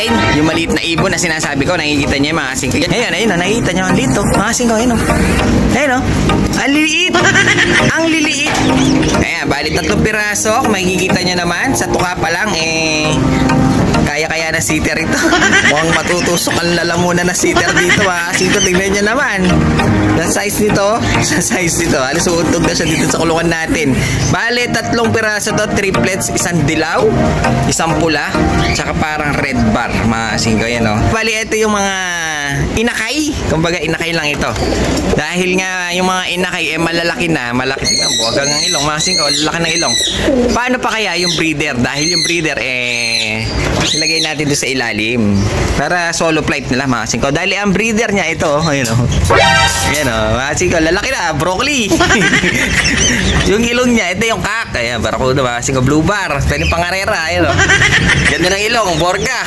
natin. Yung maliit na ibon na sinasabi ko, nakikita niya yung mga kasing ko. Ayan, ayun, nakikita niya ang lito. Mga kasing ko, ayun. Ayun, ang liliit. Ang liliit. Ayan, bali 3 piraso. Makikita niya naman, sa tuka pa lang, kaya na sitter ito. Mukhang matutusok ang lalamunan na sitter dito, kasi ito, tingnan niya naman. Sa size nito, alis uutog na siya dito sa kulungan natin. Bale, 3 piraso to, triplets, isang dilaw, isang pula, tsaka parang red bar, mga singgo, yan o. Bale, ito yung mga inakay. Kumbaga, inakay lang ito. Dahil nga, yung mga inakay, malalaki na, malaki. Tingnan, buwagang ang ilong, mga singgo, lalaki ng ilong. Paano pa kaya yung breeder? Dahil yung breeder, ilagay natin doon sa ilalim para solo flight nila, mga singko. Dahil ang breeder niya ito, ayun o. Ayan o, mga singko, lalaki na, broccoli. Yung ilong niya, ito yung kak. Ayan, barakuda, mga singko, blue bar. Pwede pangarera, ayun o. Ganda ng ilong, borga.